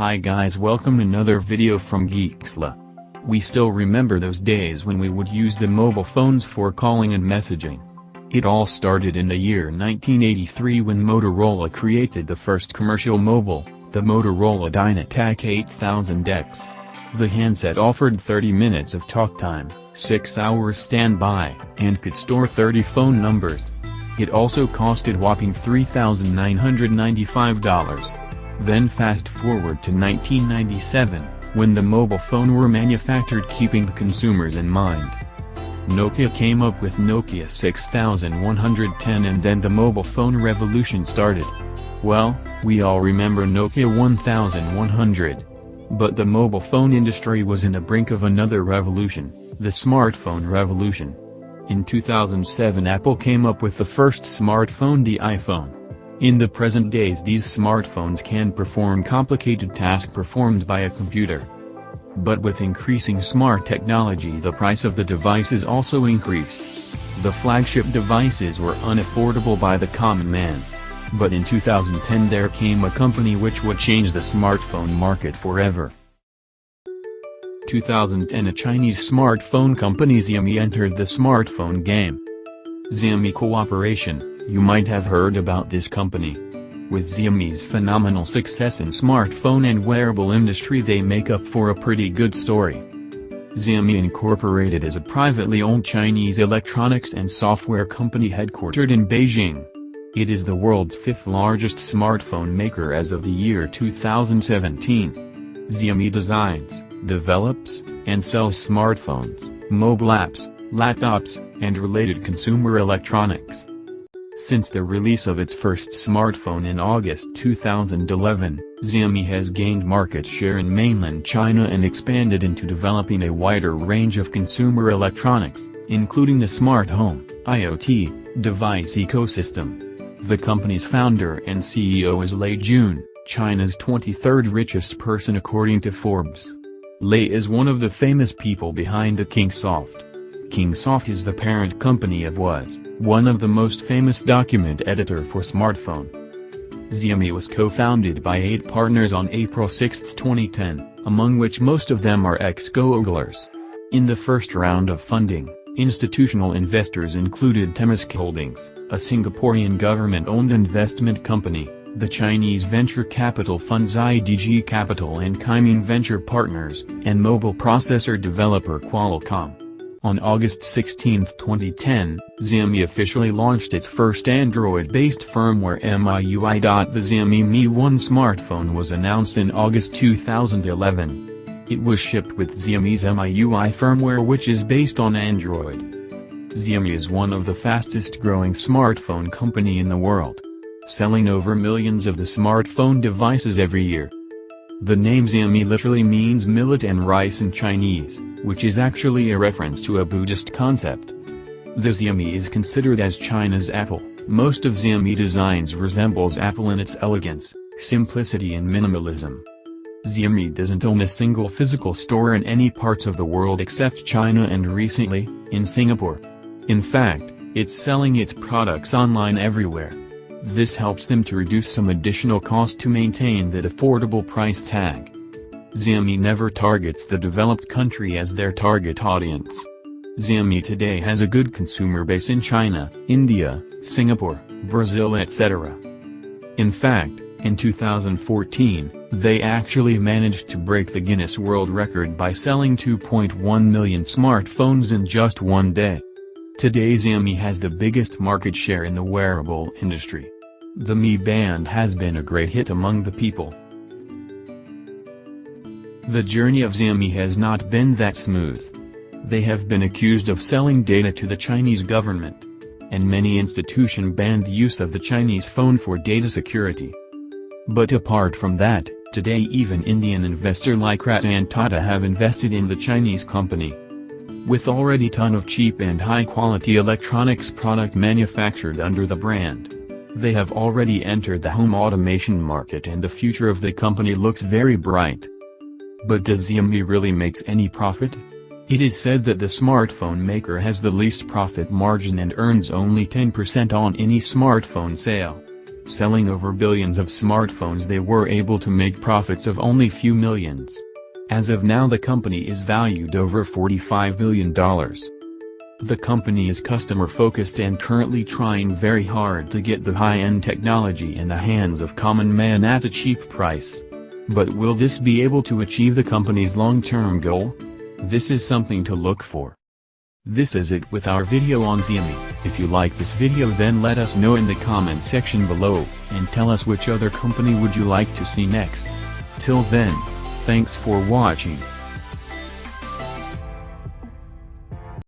Hi guys, welcome another video from Geeksla. We still remember those days when we would use the mobile phones for calling and messaging. It all started in the year 1983 when Motorola created the first commercial mobile, the Motorola Dynatac 8000X. The handset offered 30 minutes of talk time, 6 hours standby, and could store 30 phone numbers. It also costed whopping $3,995. Then fast forward to 1997, when the mobile phone were manufactured keeping the consumers in mind. Nokia came up with Nokia 6110 and then the mobile phone revolution started. Well, we all remember Nokia 1100. But the mobile phone industry was in the brink of another revolution, the smartphone revolution. In 2007 Apple came up with the first smartphone, the iPhone. In the present days these smartphones can perform complicated tasks performed by a computer. But with increasing smart technology the price of the devices also increased. The flagship devices were unaffordable by the common man. But in 2010 there came a company which would change the smartphone market forever. 2010 a Chinese smartphone company Xiaomi entered the smartphone game. Xiaomi Cooperation. You might have heard about this company. With Xiaomi's phenomenal success in smartphone and wearable industry they make up for a pretty good story. Xiaomi Incorporated is a privately owned Chinese electronics and software company headquartered in Beijing. It is the world's fifth largest smartphone maker as of the year 2017. Xiaomi designs, develops, and sells smartphones, mobile apps, laptops, and related consumer electronics. Since the release of its first smartphone in August 2011, Xiaomi has gained market share in mainland China and expanded into developing a wider range of consumer electronics, including the smart home, IoT, device ecosystem. The company's founder and CEO is Lei Jun, China's 23rd richest person according to Forbes. Lei is one of the famous people behind the Kingsoft. Kingsoft is the parent company of was one of the most famous document editor for smartphone. Xiaomi was co-founded by 8 partners on April 6, 2010, among which most of them are ex-Googlers. In the first round of funding, institutional investors included Temasek Holdings, a Singaporean government-owned investment company, the Chinese venture capital funds IDG Capital and Kaimin Venture Partners, and mobile processor developer Qualcomm. On August 16, 2010, Xiaomi officially launched its first Android-based firmware MIUI. The Xiaomi Mi 1 smartphone was announced in August 2011. It was shipped with Xiaomi's MIUI firmware which is based on Android. Xiaomi is one of the fastest growing smartphone company in the world, selling over millions of the smartphone devices every year. The name Xiaomi literally means millet and rice in Chinese, which is actually a reference to a Buddhist concept. The Xiaomi is considered as China's Apple. Most of Xiaomi designs resembles Apple in its elegance, simplicity and minimalism. Xiaomi doesn't own a single physical store in any parts of the world except China and recently, in Singapore. In fact, it's selling its products online everywhere. This helps them to reduce some additional cost to maintain that affordable price tag. Xiaomi never targets the developed country as their target audience. Xiaomi today has a good consumer base in China, India, Singapore, Brazil etc. In fact, in 2014, they actually managed to break the Guinness World Record by selling 2.1 million smartphones in just one day. Today Xiaomi has the biggest market share in the wearable industry. The Mi Band has been a great hit among the people. The journey of Xiaomi has not been that smooth. They have been accused of selling data to the Chinese government. And many institutions banned the use of the Chinese phone for data security. But apart from that, today even Indian investors like Ratan Tata have invested in the Chinese company. With already ton of cheap and high-quality electronics product manufactured under the brand. They have already entered the home automation market and the future of the company looks very bright. But does Xiaomi really makes any profit? It is said that the smartphone maker has the least profit margin and earns only 10% on any smartphone sale. Selling over billions of smartphones, they were able to make profits of only few millions. As of now, the company is valued over $45 billion. The company is customer-focused and currently trying very hard to get the high-end technology in the hands of common man at a cheap price. But will this be able to achieve the company's long-term goal? This is something to look for. This is it with our video on Xiaomi. If you like this video, then let us know in the comment section below, and tell us which other company would you like to see next. Till then, thanks for watching.